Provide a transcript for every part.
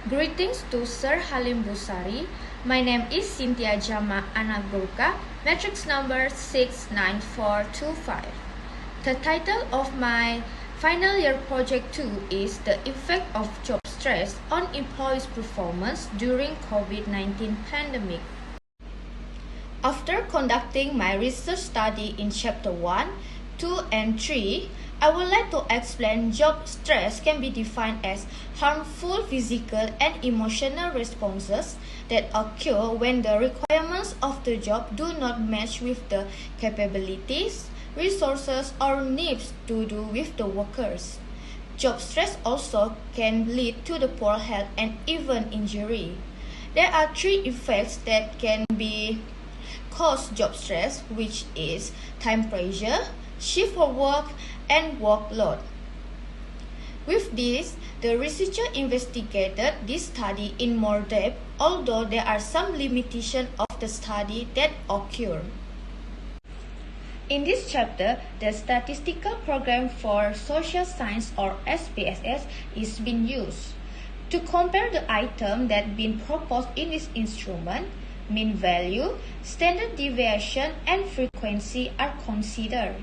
Greetings to Sir Halim Busari. My name is Cynthia Jama Anagurka, matrix number 69425. The title of my final year project 2 is The Effect of Job Stress on Employees' Performance During COVID-19 Pandemic. After conducting my research study in Chapter 1, 2, and 3, I would like to explain job stress can be defined as harmful physical and emotional responses that occur when the requirements of the job do not match with the capabilities, resources, or needs to do with the workers. Job stress also can lead to the poor health and even injury. There are three effects that can be cause job stress, which is time pressure, shift for work, and workload. With this, the researcher investigated this study in more depth, although there are some limitations of the study that occur. In this chapter, the Statistical Program for Social Science, or SPSS, is being used. To compare the item that been proposed in this instrument, mean value, standard deviation, and frequency are considered.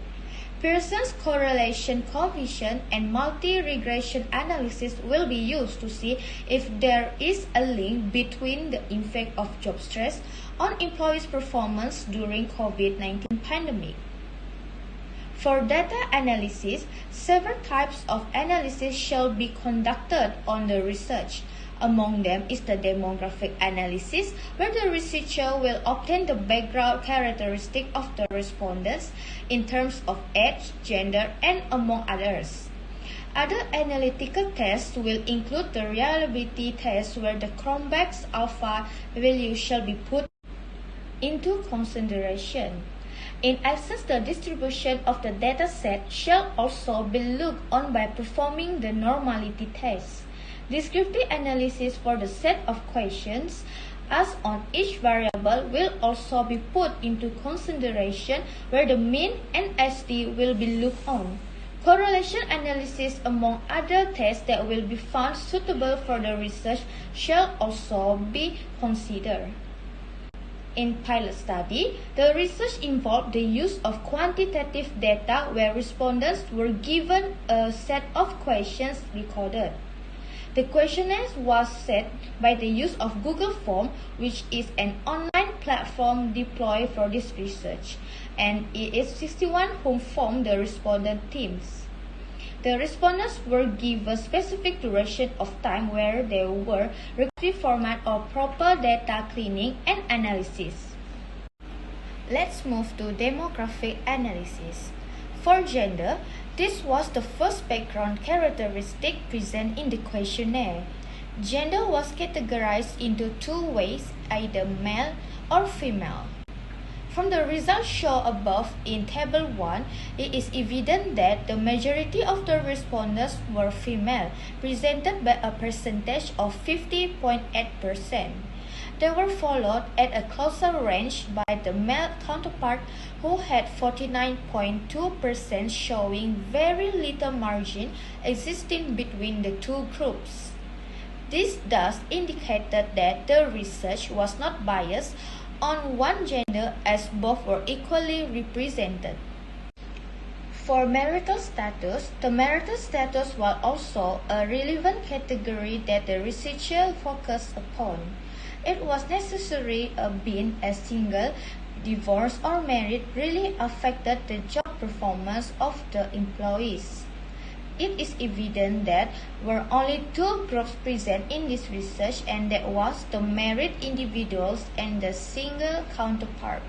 Pearson's correlation coefficient and multi-regression analysis will be used to see if there is a link between the effect of job stress on employees' performance during COVID-19 pandemic. For data analysis, several types of analysis shall be conducted on the research. Among them is the demographic analysis, where the researcher will obtain the background characteristic of the respondents in terms of age, gender, and among others. Other analytical tests will include the reliability test, where the Cronbach's alpha value shall be put into consideration. In essence, the distribution of the dataset shall also be looked on by performing the normality test. Descriptive analysis for the set of questions asked on each variable will also be put into consideration, where the mean and SD will be looked on. Correlation analysis, among other tests that will be found suitable for the research, shall also be considered. In pilot study, the research involved the use of quantitative data where respondents were given a set of questions recorded. The questionnaire was set by the use of Google Form, which is an online platform deployed for this research, and it is 61 who formed the respondent teams. The respondents were given specific duration of time where they were required format of proper data cleaning and analysis. Let's move to demographic analysis. For gender, this was the first background characteristic present in the questionnaire. Gender was categorized into two ways, either male or female. From the results shown above in Table 1, it is evident that the majority of the respondents were female, presented by a percentage of 50.8%. They were followed at a closer range by the male counterpart, who had 49.2%, showing very little margin existing between the two groups. This thus indicated that the research was not biased on one gender, as both were equally represented. For marital status, the marital status was also a relevant category that the researcher focused upon. It was necessary being a single, divorced, or married really affected the job performance of the employees. It is evident that were only two groups present in this research, and that was the married individuals and the single counterpart.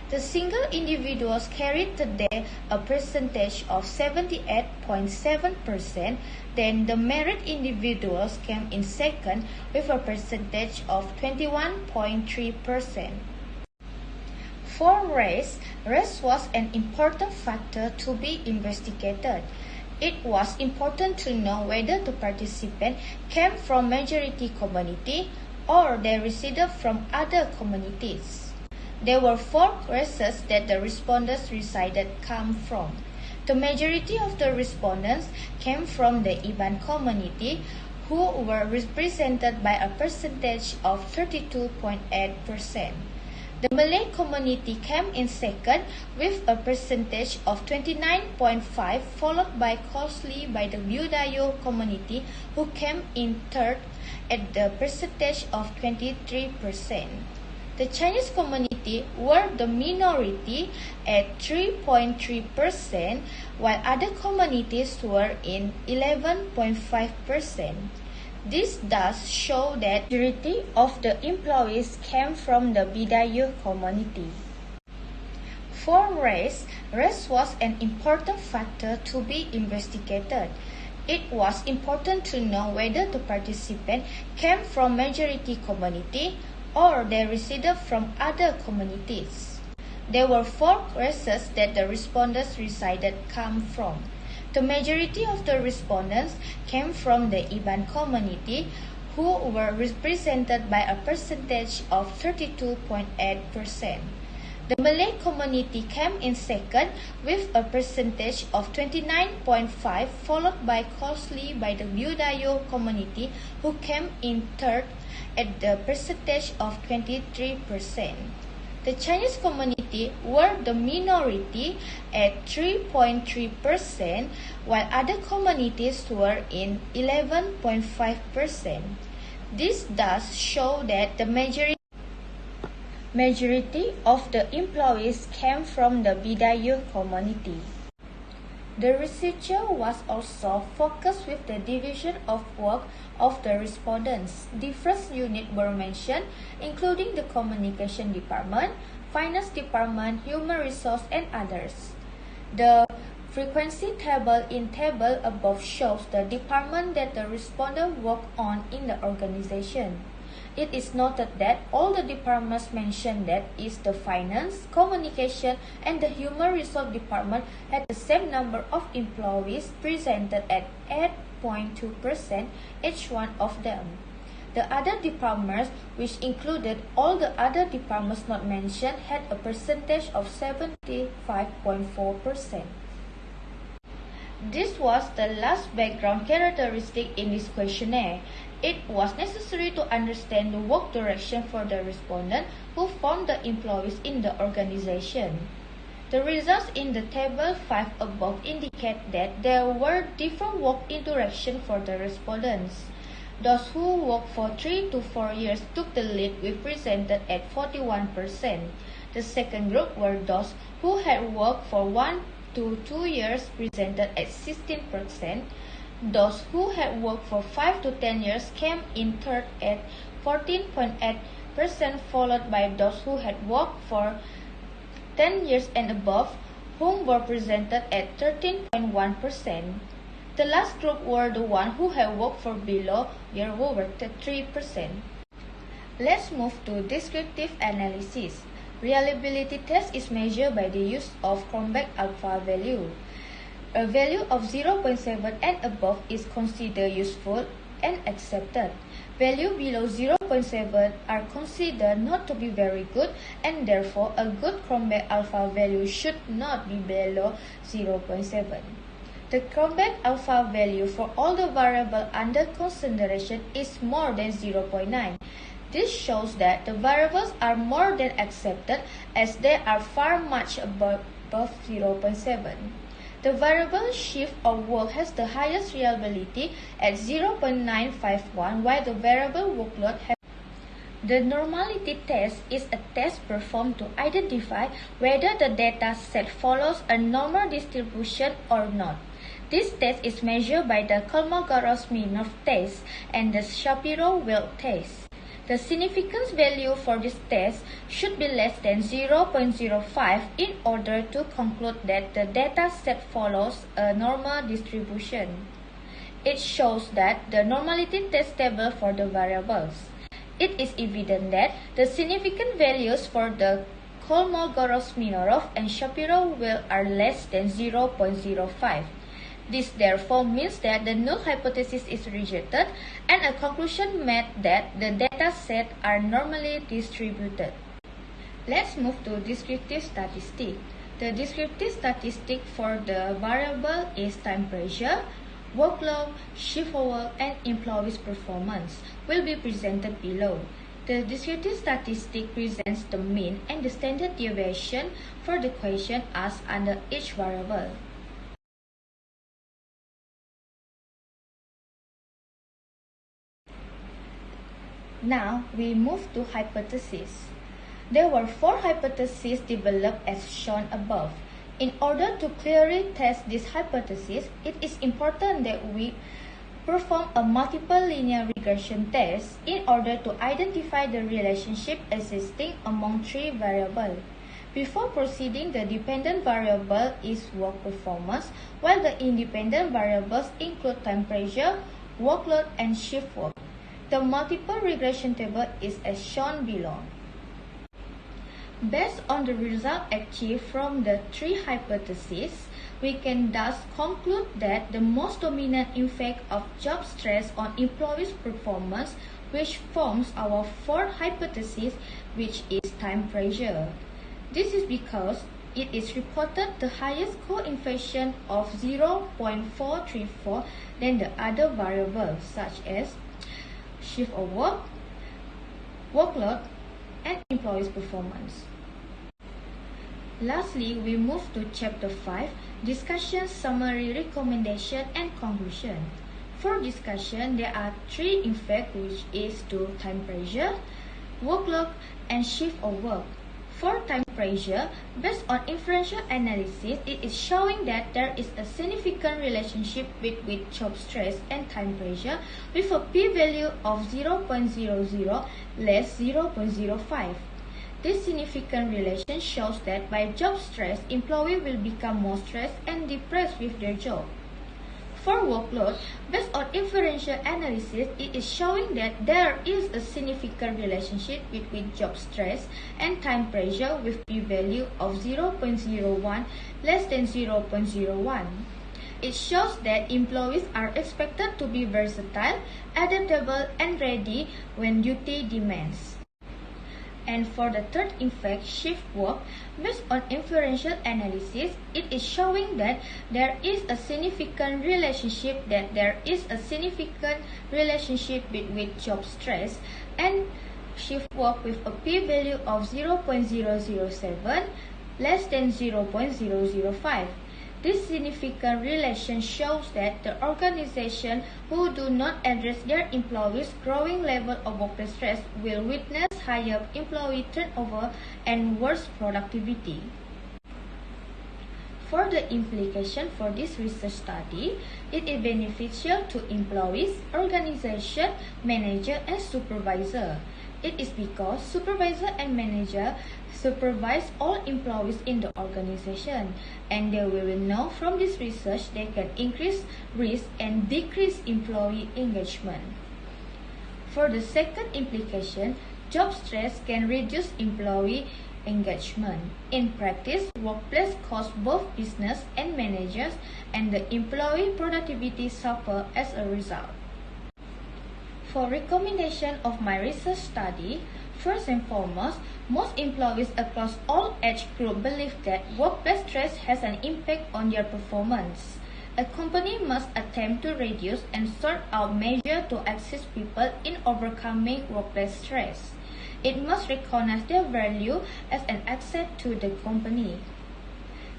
The single individuals carried the day a percentage of 78.7%, then the married individuals came in second with a percentage of 21.3%. For race was an important factor to be investigated. It was important to know whether the participant came from majority community or they resided from other communities. There were four races that the respondents come from. The majority of the respondents came from the Iban community, who were represented by a percentage of 32.8%. The Malay community came in second with a percentage of 29.5%, followed by closely by the Budayu community, who came in third at the percentage of 23%. The Chinese community were the minority at 3.3%, while other communities were in 11.5%. This does show that the majority of the employees came from the Budayu community. For race was an important factor to be investigated. It was important to know whether the participant came from majority community or they resided from other communities. There were 4 races that the respondents come from. The majority of the respondents came from the Iban community, who were represented by a percentage of 32.8%. The Malay community came in second with a percentage of 29.5%, followed by closely by the Budayu community, who came in third at the percentage of 23%. The Chinese community were the minority at 3.3%, while other communities were in 11.5%. This does show that the majority of the employees came from the Budayu community. The researcher was also focused with the division of work of the respondents. Different units were mentioned, including the communication department, finance department, human resource, and others. The frequency table in table above shows the department that the respondent worked on in the organization. It is noted that all the departments mentioned, that is the finance, communication, and the human resource department, had the same number of employees, presented at 8.2% each one of them. The other departments, which included all the other departments not mentioned, had a percentage of 75.4%. This was the last background characteristic in this questionnaire. It was necessary to understand the work direction for the respondent who formed the employees in the organization. The results in the table 5 above indicate that there were different work interaction for the respondents. Those who worked for 3 to 4 years took the lead, represented at 41%. The second group were those who had worked for 1 to 2 years, presented at 16%. Those who had worked for 5 to 10 years came in third at 14.8%, followed by those who had worked for 10 years and above, whom were presented at 13.1%. The last group were the ones who had worked for below year, who were 3%. Let's move to descriptive analysis. Reliability test is measured by the use of Cronbach alpha value. A value of 0.7 and above is considered useful and accepted. Values below 0.7 are considered not to be very good, and therefore a good Cronbach alpha value should not be below 0.7. The Cronbach alpha value for all the variables under consideration is more than 0.9. This shows that the variables are more than accepted, as they are far much above 0.7. The variable shift of work has the highest reliability at 0.951, while the variable workload has. The normality test is a test performed to identify whether the data set follows a normal distribution or not. This test is measured by the Kolmogorov-Smirnov test and the Shapiro-Wilk test. The significance value for this test should be less than 0.05 in order to conclude that the data set follows a normal distribution. It shows that the normality test table for the variables. It is evident that the significant values for the Kolmogorov-Smirnov and Shapiro-Wilk are less than 0.05. This therefore means that the null hypothesis is rejected and a conclusion made that the data set are normally distributed. Let's move to descriptive statistic. The descriptive statistic for the variable is time pressure, workload, shift work, and employees' performance will be presented below. The descriptive statistic presents the mean and the standard deviation for the question asked under each variable. Now we move to hypotheses. There were 4 hypotheses developed as shown above. In order to clearly test this hypothesis, it is important that we perform a multiple linear regression test in order to identify the relationship existing among 3 variables. Before proceeding, the dependent variable is work performance, while the independent variables include temperature, workload, and shift work. The multiple regression table is as shown below. Based on the result achieved from the 3 hypotheses, we can thus conclude that the most dominant effect of job stress on employees' performance, which forms our 4th hypothesis, which is time pressure. This is because it is reported the highest coefficient of 0.434 than the other variables such as shift of work, workload, and employees' performance. Lastly, we move to Chapter 5, Discussion, Summary, Recommendation, and Conclusion. For discussion, there are 3 effects, which is to time pressure, workload, and shift of work. For time pressure, based on inferential analysis, it is showing that there is a significant relationship between job stress and time pressure with a p-value of 0.00 less 0.05. This significant relation shows that by job stress, employees will become more stressed and depressed with their job. For workload, based on inferential analysis, it is showing that there is a significant relationship between job stress and time pressure with p-value of 0.01 less than 0.01. It shows that employees are expected to be versatile, adaptable, and ready when duty demands. And for the 3rd effect, shift work, based on inferential analysis, it is showing that there is a significant relationship between job stress and shift work with a p-value of 0.007 less than 0.005. This significant relation shows that the organization who do not address their employees' growing level of workplace stress will witness higher employee turnover and worse productivity. For the implication for this research study, it is beneficial to employees, organization, manager, and supervisor. It is because supervisor and manager supervise all employees in the organization, and they will know from this research they can increase risk and decrease employee engagement. For the 2nd implication, job stress can reduce employee engagement. In practice, workplace costs both business and managers, and the employee productivity suffer as a result. For recommendation of my research study, first and foremost, most employees across all age groups believe that workplace stress has an impact on their performance. A company must attempt to reduce and sort out measures to assist people in overcoming workplace stress. It must recognize their value as an asset to the company.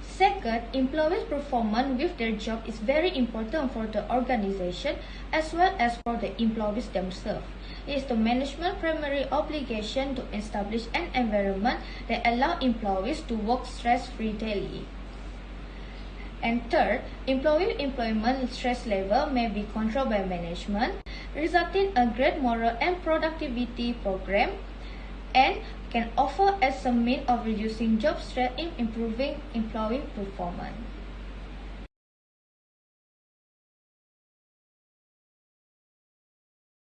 Second, employees' performance with their job is very important for the organization as well as for the employees themselves. It is the management's primary obligation to establish an environment that allows employees to work stress-free daily. And third, employee employment stress level may be controlled by management, resulting in a great moral and productivity program, and can offer as a means of reducing job stress and improving employee performance.